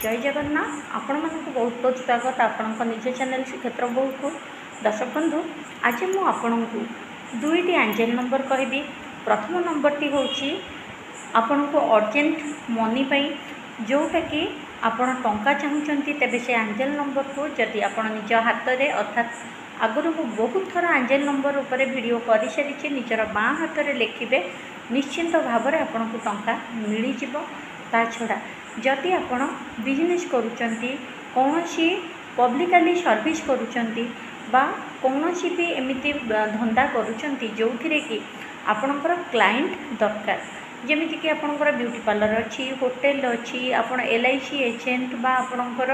जय जगन्नाथ आपण मानक बहुत बहुत स्वागत आपण निज चैनल श्रीक्षेत्र बहु को दर्शक बंधु आज मु आपण को दुईटी एंजेल नंबर कहबी। प्रथम नंबर टी होची आपण को अर्जेंट मनी पाई जोटा कि आपण टंका चाहूँगी तेबे से एंजेल नंबर को जदि आपण निज हाथ में अर्थात आगुरी मु बहुत थर एंजेल नंबर उपर वीडियो कर सारी निजर बाँ हाथ में लिखिए निश्चिंत भाव में आपण को टंका मिल जाव। ता छड़ा जदि आपण बिजनेस करूचंती कौनसी पब्लिकली सर्विस करूचंती बा कौनसी भी एमिति धंदा करूचंती जो थिरे कि आपणकर क्लाइंट दरकार जेमिति कि आपणकर ब्यूटी पार्लर अच्छी होटेल अच्छी आपण LIC एजेंट बा आपणकर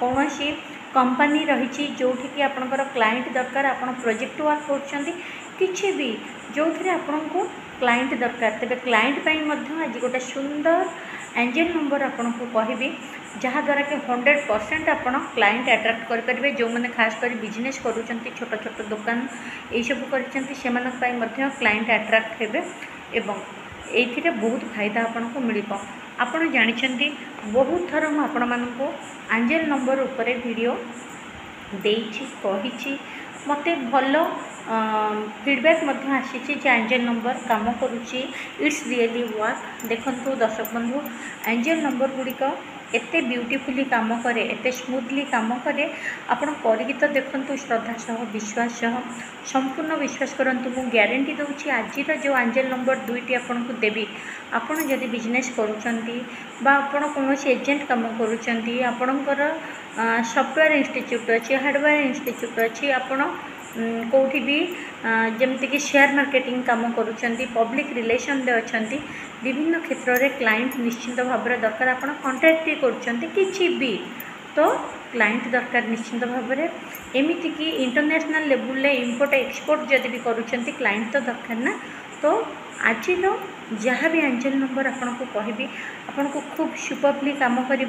कौनसी कंपनी रही जो कि आपणकर क्लाइंट दरकार आपण प्रोजेक्ट वर्क करूचंती किछि भी जो थिरे आपणको क्लाइंट दरकार तेबे क्लाइंट पाई मध्य आज गोटे सुंदर एंजेल नंबर आपन को कहबी जहाँद्वारा कि 100% आपन क्लाइंट अट्रैक्ट करेंगे जो मैंने खास कर बिजनेस करूँगी छोट छोट दुकान सब कर क्लाइंट अट्रैक्ट हेबे एवं ये बहुत फायदा आपन को मिल आपड़ जानते बहुत थर मुझे एंजेल नंबर उपर वीडियो देछि कही मत भल फीडबैक आसी एंजेल नंबर काम करुच्ची इट्स रियली वर्क। देखंतु दर्शक बंधु एंजेल नंबर गुड़िक एते ब्यूटीफुली काम करे एते स्मूथली काम करे आपण करिकी तो देखंतु श्रद्धा सह विश्वास सह संपूर्ण विश्वास करंतु मु गारंटी दूची आज जो एंजेल नंबर दुईटी आपन को देबी आपण जदि बिजनेस करूचंती बा आपण कोनोसी एजेंट काम करूचंती आपणकर सॉफ्टवेयर इंस्टीट्यूट अच्छी हार्डवेयर इंस्टीट्यूट अच्छी आपण कौटी भी जमती कि शेयर मार्केटिंग काम करुँच पब्लिक रिलेशन रे अच्छी विभिन्न क्षेत्र में क्लाइंट निश्चिंत भाव में दरकार आप कंट्राक्ट करुँच भी तो क्लाइंट दरकार निश्चिंत भाव में एमती कि इंटरनेशनल लेवल ले इम्पोर्ट एक्सपोर्ट जदि भी करुँच क्लाइंट तो दरकार ना। तो आज जहाँ भी एंजेल नंबर आपन को कहबी आपन को खूब सुपरली काम कर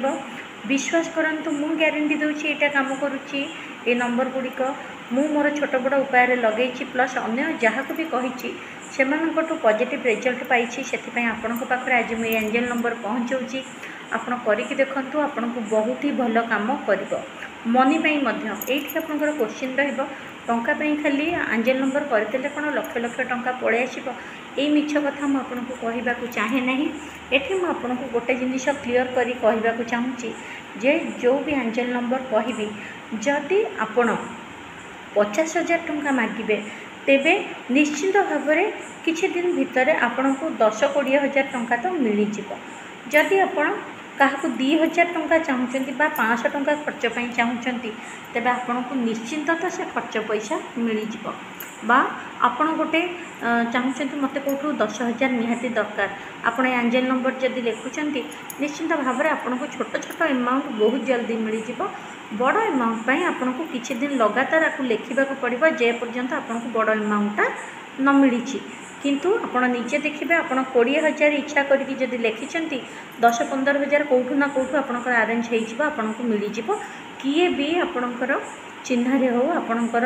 विश्वास करंतु मु गारंटी दूची एटा काम करुच्ची ए नंबर गुड़िक मु मोर छोट बड़ उपाय लगे प्लस अन्य जहाँ को भी कही से पॉजिटिव रिजल्ट पाई से आपण पाखे आज मुझे एंजेल नंबर पहुँचाऊँगी आपण करके देखूँ आपन को बहुत ही भल काम कर मनी ये आपंकर क्वेश्चन रंका खाली एंजेल नंबर करदे कौन लक्ष लक्ष टंका पड़े आसो ये मिछ कथा मुझे कहवाक चाहे ना। ये मुझे गोटे जिनिस क्लीयर करी कहवाक चाहूँगी जे जो भी एंजेल नंबर कहबी जदि आपण 50,000 टंका मागिबे तेबे निश्चिंत भाव में किछि दिन भितर आपण को 10-20,000 टंका तो मिल जिवो। जदि आपण क्या 2,000 टंका चाहूँगी 500 टंका खर्च पाई चाहूँगी तेबे आपण को निश्चिंत तो से खर्च पैसा मिल जिवो बा आपण गोटे चाहूँगी मत कौटू 10,000 निहाती दरकार आपण एंजेल नंबर जदि लिखुंट निश्चिंत भाव में आपन को छोट छोट एमाउंट बहुत जल्दी मिल जिवो। बड़ एमाउंट पाई आपन को किछि दिन लगातार आपको लिखा पड़ो जे पर्यंत आपन को बड़ एमाउंटा न मिली किंतु आपण निजे देखिए आपन 20,000 इच्छा करके जदि लिखिंट 10-15,000 कौटू ना कौटू आपनकर अरेंज होपन को मिल जिवो। किए भी आपणकर चिन्हारे हो आपणकर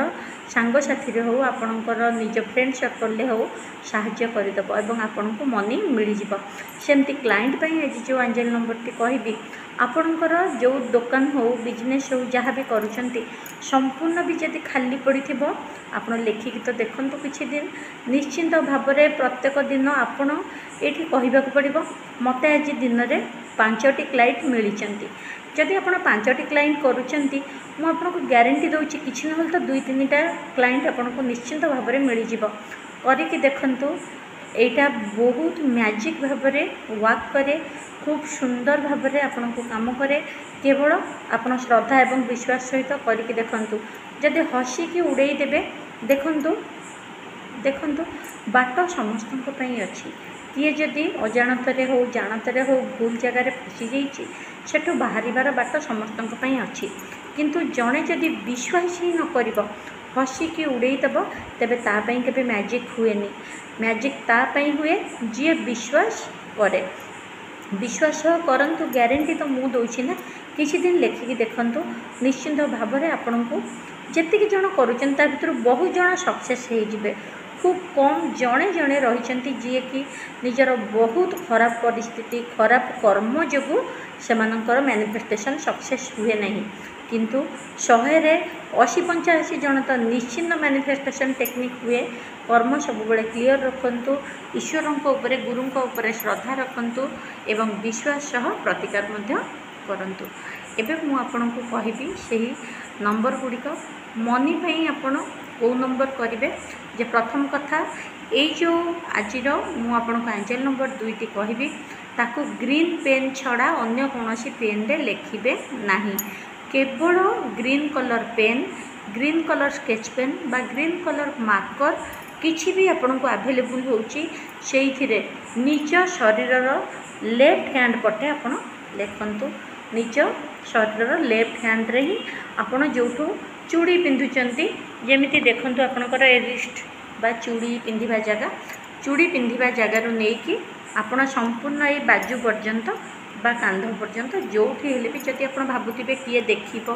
सांगसाथी हो आपणकर निज फ्रेंड सर्कल हो साहाय्य करदेव एवं आपण को मनी मिल जिवो। सेमती क्लाइंट पाई आज जो एंजेल नंबर टी कहबी आपणकर जो दुकान हो बिजनेस हो जहाँ भी करुँच संपूर्ण भी जदि खाली पड़ी आप लिखिकी तो देखूँ किछि दिन निश्चिंत भाव में प्रत्येक दिन आपण ये कहवाक पड़ो मत आज दिन में 5टी क्लाइंट मिली जदि आप 5टी क्लाइंट करुँच मुझे गारंटी दूची किसी ना तो 2-3टा क्लाइंट आपको निश्चिंत भाव में मिल जाव करके देखंतु एटा बहुत मैजिक भाव में वर्क करे खूब सुंदर भाव में आपन को काम करे केवल आपन श्रद्धा एवं विश्वास सहित करके देखंतु जदि हसिकी उड़ाई देबे देखंतु देखंतु बाट समस्त अच्छी किए जदि अजाणतरे हो जानतरे हो भूल जगार फसी जाइए सेठू बाहर बाट समस्त अच्छी किंतु जड़े जदि विश्वास ही न कर हसिकी उड़ाईदेव तेबे तापाई केबे मैजिक हुएनी। मैजिक तापाई हुए जी विश्वास करे विश्वास करंतु गारंटी तो मु दौची ना किसी दिन लिखिकी देखंतु निश्चिंत भाव में आपण को जेतिकी जन करुछन ता भितर बहुत जन सक्सेस हो जिवे खूब कम जड़े जड़े रही जी कि निजर बहुत खराब परिस्थिति खराब कर्म जो ସେମାନଙ୍କର ମ୍ୟାନିଫେଷ୍ଟେସନ୍ ସକ୍ସେସ୍ ହୁଏ ନାହିଁ। କିନ୍ତୁ 100ରେ 80-85 ଜଣ ତ ନିଶ୍ଚିନ୍ତ ମ୍ୟାନିଫେଷ୍ଟେସନ୍ ଟେକ୍ନିକ୍ ହୁଏ। କର୍ମ ସବୁବେଳେ କ୍ଲିଅର୍ ରଖନ୍ତୁ, ଈଶ୍ୱରଙ୍କ ଉପରେ ଗୁରୁଙ୍କ ଉପରେ ଶ୍ରଦ୍ଧା ରଖନ୍ତୁ ଏବଂ ବିଶ୍ୱାସ ସହ ପ୍ରତିକାର ମଧ୍ୟ କରନ୍ତୁ। ଏବେ ମୁଁ ଆପଣଙ୍କୁ କହିବି ସେହି ନମ୍ବର ଗୁଡ଼ିକ। ମନି ପାଇଁ ଆପଣ କେଉଁ ନମ୍ବର କରିବେ? ଯେ ପ୍ରଥମ କଥା, ଏଇ ଯେଉଁ ଆଜିର ମୁଁ ଆପଣଙ୍କୁ ଆଞ୍ଜେଲ ନମ୍ବର 2ଟି କହିବି, ତାକୁ ଗ୍ରୀନ୍ ପେନ୍ ଛଡ଼ା ଅନ୍ୟ କୌଣସି ପେନ୍ରେ ଲେଖିବେ ନାହିଁ। କେବଳ green colour pen, green colour sketch pen ବା ଗ୍ରୀନ୍ କଲର୍ ମାର୍କର କିଛି ବି ଆପଣଙ୍କୁ ଆଭେଲେବୁଲ୍ ହେଉଛି, ସେଇଥିରେ ନିଜ ଶରୀରର ଲେଫ୍ଟ ହ୍ୟାଣ୍ଡ ପଟେ ଆପଣ ଲେଖନ୍ତୁ। ନିଜ ଶରୀରର ଲେଫ୍ଟ ହ୍ୟାଣ୍ଡରେ ହିଁ ଆପଣ ଯେଉଁଠୁ ଚୁଡ଼ି ପିନ୍ଧୁଛନ୍ତି, ଯେମିତି ଦେଖନ୍ତୁ ଆପଣଙ୍କର ଏ ରିଷ୍ଟ ବା ଚୁଡ଼ି ପିନ୍ଧିବା ଜାଗା, ଚୁଡ଼ି ପିନ୍ଧିବା ଜାଗାରୁ ନେଇକି ଆପଣ ସମ୍ପୂର୍ଣ୍ଣ ଏଇ ବାଜୁ ପର୍ଯ୍ୟନ୍ତ ବା କାନ୍ଧ ପର୍ଯ୍ୟନ୍ତ ଯେଉଁଠି ହେଲେ ବି, ଯଦି ଆପଣ ଭାବୁଥିବେ କିଏ ଦେଖିବ,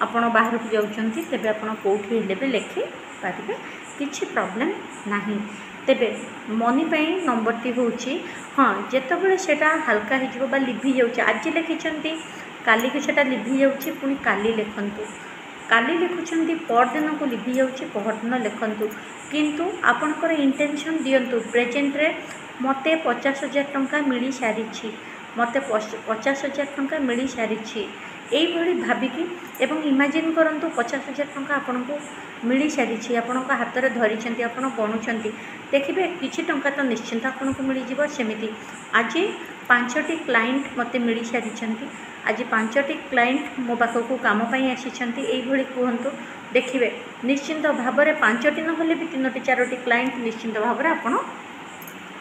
ଆପଣ ବାହାରକୁ ଯାଉଛନ୍ତି, ତେବେ ଆପଣ କେଉଁଠି ହେଲେ ବି ଲେଖିପାରିବେ, କିଛି ପ୍ରୋବ୍ଲେମ୍ ନାହିଁ। ତେବେ ମନି ପାଇଁ ନମ୍ବରଟି ହେଉଛି, ହଁ, ଯେତେବେଳେ ସେଇଟା ହାଲକା ହେଇଯିବ ବା ଲିଭି ଯାଉଛି, ଆଜି ଲେଖିଛନ୍ତି କାଲିକୁ ସେଇଟା ଲିଭି ଯାଉଛି, ପୁଣି କାଲି ଲେଖନ୍ତୁ। କାଲି ଲେଖୁଛନ୍ତି ପରଦିନକୁ ଲିଭି ଯାଉଛି, ପହରଦିନ ଲେଖନ୍ତୁ। କିନ୍ତୁ ଆପଣଙ୍କର ଇଣ୍ଟେନସନ୍ ଦିଅନ୍ତୁ, ପ୍ରେଜେଣ୍ଟରେ ମୋତେ 50,000 ଟଙ୍କା ମିଳିସାରିଛି, ମୋତେ 50,000 ଟଙ୍କା ମିଳିସାରିଛି, ଏଇଭଳି ଭାବିକି ଏବଂ ଇମାଜିନ୍ କରନ୍ତୁ 50,000 ଟଙ୍କା ଆପଣଙ୍କୁ ମିଳିସାରିଛି, ଆପଣଙ୍କ ହାତରେ ଧରିଛନ୍ତି, ଆପଣ ଗଣୁଛନ୍ତି, ଦେଖିବେ କିଛି ଟଙ୍କା ତ ନିଶ୍ଚିନ୍ତ ଆପଣଙ୍କୁ ମିଳିଯିବ। ସେମିତି ଆଜି 5ଟି କ୍ଲାଏଣ୍ଟ ମୋତେ ମିଳିସାରିଛନ୍ତି, ଆଜି 5ଟି କ୍ଲାଏଣ୍ଟ ମୋ ପାଖକୁ କାମ ପାଇଁ ଆସିଛନ୍ତି, ଏଇଭଳି କୁହନ୍ତୁ। ଦେଖିବେ ନିଶ୍ଚିନ୍ତ ଭାବରେ 5ଟି ନହେଲେ ବି 3ଟି 4ଟି କ୍ଲାଏଣ୍ଟ ନିଶ୍ଚିନ୍ତ ଭାବରେ ଆପଣ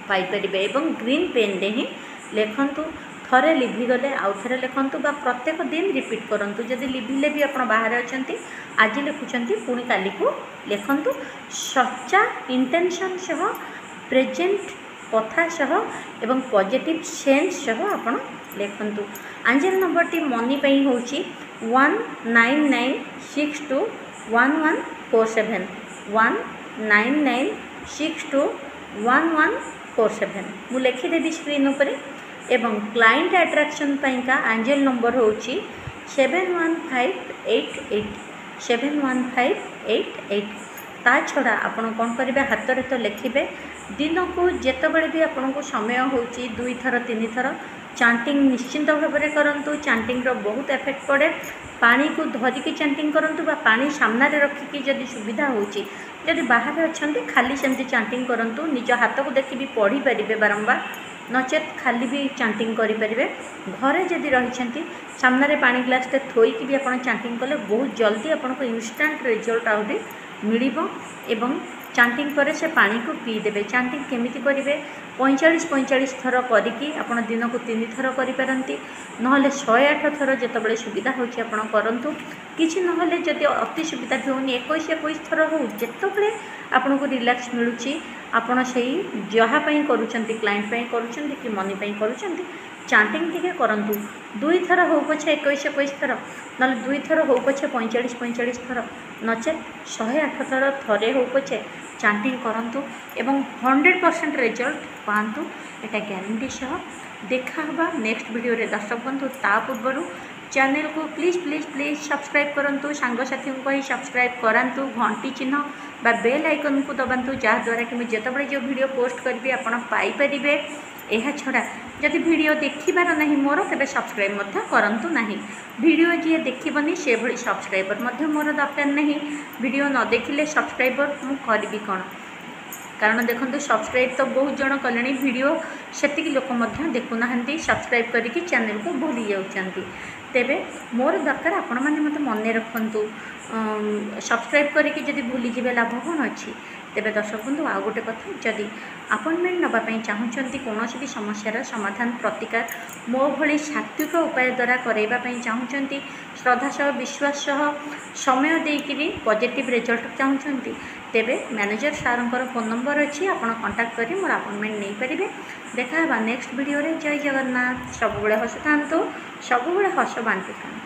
ପାଇପାରିବେ। ଏବଂ ଗ୍ରୀନ୍ ପେନ୍ରେ ହିଁ ଲେଖନ୍ତୁ। ଥରେ ଲିଭିଗଲେ ଆଉ ଥରେ ଲେଖନ୍ତୁ ବା ପ୍ରତ୍ୟେକ ଦିନ ରିପିଟ୍ କରନ୍ତୁ। ଯଦି ଲିଭିଲେ ବି ଆପଣ ବାହାରେ ଅଛନ୍ତି, ଆଜି ଲେଖୁଛନ୍ତି, ପୁଣି କାଲିକୁ ଲେଖନ୍ତୁ। ସଚ୍ଚା ଇଣ୍ଟେନସନ୍ ସହ, ପ୍ରେଜେଣ୍ଟ କଥା ସହ ଏବଂ ପଜିଟିଭ୍ ସେନ୍ସ ସହ ଆପଣ ଲେଖନ୍ତୁ। ଆଞ୍ଜେଲ ନମ୍ବରଟି ମନି ପାଇଁ ହେଉଛି 199621147, 199621147। ମୁଁ ଲେଖିଦେବି ସ୍କ୍ରିନ୍ ଉପରେ। ଏବଂ କ୍ଲାଏଣ୍ଟ ଆଟ୍ରାକ୍ସନ୍ ପାଇଁକା ଆଞ୍ଜେଲ ନମ୍ବର ହେଉଛି 71588, 71588। ତା ଛଡ଼ା ଆପଣ କ'ଣ କରିବେ, ହାତରେ ତ ଲେଖିବେ। ଦିନକୁ ଯେତେବେଳେ ବି ଆପଣଙ୍କୁ ସମୟ ହେଉଛି 2 ଥର 3 ଥର ଚାଣ୍ଟିଂ ନିଶ୍ଚିନ୍ତ ଭାବରେ କରନ୍ତୁ। ଚାଣ୍ଟିଂର ବହୁତ ଏଫେକ୍ଟ ପଡ଼େ। ପାଣିକୁ ଧରିକି ଚାଣ୍ଟିଂ କରନ୍ତୁ ବା ପାଣି ସାମ୍ନାରେ ରଖିକି ଯଦି ସୁବିଧା ହେଉଛି, ଯଦି ବାହାରେ ଅଛନ୍ତି ଖାଲି ସେମିତି ଚାଣ୍ଟିଂ କରନ୍ତୁ। ନିଜ ହାତକୁ ଦେଖି ବି ପଢ଼ିପାରିବେ ବାରମ୍ବାର, ନଚେତ୍ ଖାଲି ବି ଚାଣ୍ଟିଂ କରିପାରିବେ। ଘରେ ଯଦି ରହିଛନ୍ତି, ସାମ୍ନାରେ ପାଣି ଗ୍ଲାସଟେ ଥୋଇକି ବି ଆପଣ ଚାଣ୍ଟିଂ କଲେ ବହୁତ ଜଲ୍ଦି ଆପଣଙ୍କୁ ଇନଷ୍ଟାଣ୍ଟ ରେଜଲ୍ଟ ଆହୁରି ମିଳିବ। ଏବଂ ଚାଣ୍ଟିଂ ପରେ ସେ ପାଣିକୁ ପିଇଦେବେ। ଚାଣ୍ଟିଂ କେମିତି କରିବେ, 45 ଥର କରିକି ଆପଣ ଦିନକୁ 3 ଥର କରିପାରନ୍ତି, ନହେଲେ 108 ଥର ଯେତେବେଳେ ସୁବିଧା ହେଉଛି ଆପଣ କରନ୍ତୁ। କିଛି ନହେଲେ ଯଦି ଅତି ସୁବିଧା ବି ହେଉନି, 21 ଥର ହେଉ, ଯେତେବେଳେ ଆପଣଙ୍କୁ ରିଲାକ୍ସ ମିଳୁଛି ଆପଣ ସେଇ ଯାହା ପାଇଁ କରୁଛନ୍ତି, କ୍ଲାଏଣ୍ଟ ପାଇଁ କରୁଛନ୍ତି କି ମନି ପାଇଁ କରୁଛନ୍ତି, ଚାଣ୍ଟିଂ ଟିକେ କରନ୍ତୁ। 2 ଥର ହେଉ ପଛେ 21 ଥର, ନହେଲେ 2 ଥର ହେଉ ପଛେ 45 ଥର, ନଚେତ୍ 108 ଥର ଥରେ ହେଉ ପଛେ ଚାଣ୍ଟିଂ କରନ୍ତୁ ଏବଂ 100% ରେଜଲ୍ଟ ପାଆନ୍ତୁ। ଏଇଟା ଗ୍ୟାରେଣ୍ଟି ସହ। ଦେଖା ହେବା ନେକ୍ସଟ ଭିଡ଼ିଓରେ। ଦର୍ଶକ ବନ୍ଧୁ, ତା ପୂର୍ବରୁ ଚ୍ୟାନେଲକୁ ପ୍ଲିଜ୍ ସବସ୍କ୍ରାଇବ୍ କରନ୍ତୁ, ସାଙ୍ଗସାଥୀଙ୍କୁ କହି ସବସ୍କ୍ରାଇବ୍ କରାନ୍ତୁ, ଘଣ୍ଟି ଚିହ୍ନ ବା ବେଲ୍ ଆଇକନ୍କୁ ଦବାନ୍ତୁ, ଯାହାଦ୍ୱାରା କି ମୁଁ ଯେତେବେଳେ ଯେଉଁ ଭିଡ଼ିଓ ପୋଷ୍ଟ କରିବି ଆପଣ ପାଇପାରିବେ। ଏହା ଛଡ଼ା ଯଦି ଭିଡ଼ିଓ ଦେଖିବାର ନାହିଁ ମୋର, ତେବେ ସବସ୍କ୍ରାଇବ୍ ମଧ୍ୟ କରନ୍ତୁ ନାହିଁ। ଭିଡ଼ିଓ ଯିଏ ଦେଖିବନି ସେଭଳି ସବସ୍କ୍ରାଇବର ମଧ୍ୟ ମୋର ଦରକାର ନାହିଁ। ଭିଡ଼ିଓ ନ ଦେଖିଲେ ସବସ୍କ୍ରାଇବର ମୁଁ କରିବି କ'ଣ? କାରଣ ଦେଖନ୍ତୁ, ସବସ୍କ୍ରାଇବ୍ ତ ବହୁତ ଜଣ କଲେଣି, ଭିଡ଼ିଓ ସେତିକି ଲୋକ ମଧ୍ୟ ଦେଖୁନାହାନ୍ତି, ସବସ୍କ୍ରାଇବ୍ କରିକି ଚ୍ୟାନେଲକୁ ଭୁଲି ଯାଉଛନ୍ତି। ତେବେ ମୋର ଦରକାର ଆପଣମାନେ ମୋତେ ମନେ ରଖନ୍ତୁ। ସବସ୍କ୍ରାଇବ୍ କରିକି ଯଦି ଭୁଲିଯିବେ ଲାଭ କ'ଣ ଅଛି? ତେବେ ଦର୍ଶକ ବନ୍ଧୁ, ଆଉ ଗୋଟେ କଥା, ଯଦି ଆପଏଣ୍ଟମେଣ୍ଟ ନେବା ପାଇଁ ଚାହୁଁଛନ୍ତି, କୌଣସି ବି ସମସ୍ୟାର ସମାଧାନ ପ୍ରତିକାର ମୋ ଭଳି ସାତ୍ତ୍ୱିକ ଉପାୟ ଦ୍ୱାରା କରାଇବା ପାଇଁ ଚାହୁଁଛନ୍ତି, ଶ୍ରଦ୍ଧା ସହ ବିଶ୍ୱାସ ସହ ସମୟ ଦେଇକରି ପଜିଟିଭ୍ ରେଜଲ୍ଟ ଚାହୁଁଛନ୍ତି, ତେବେ ମ୍ୟାନେଜର ସାର୍ଙ୍କର ଫୋନ୍ ନମ୍ବର ଅଛି, ଆପଣ କଣ୍ଟାକ୍ଟ କରି ମୋର ଆପଏଣ୍ଟମେଣ୍ଟ ନେଇପାରିବେ। ଦେଖା ହେବା ନେକ୍ସଟ ଭିଡ଼ିଓରେ। ଜୟ ଜଗନ୍ନାଥ। ସବୁବେଳେ ହସୁଥାନ୍ତୁ, ସବୁବେଳେ ହସ ବାଣ୍ଟୁଥାନ୍ତୁ।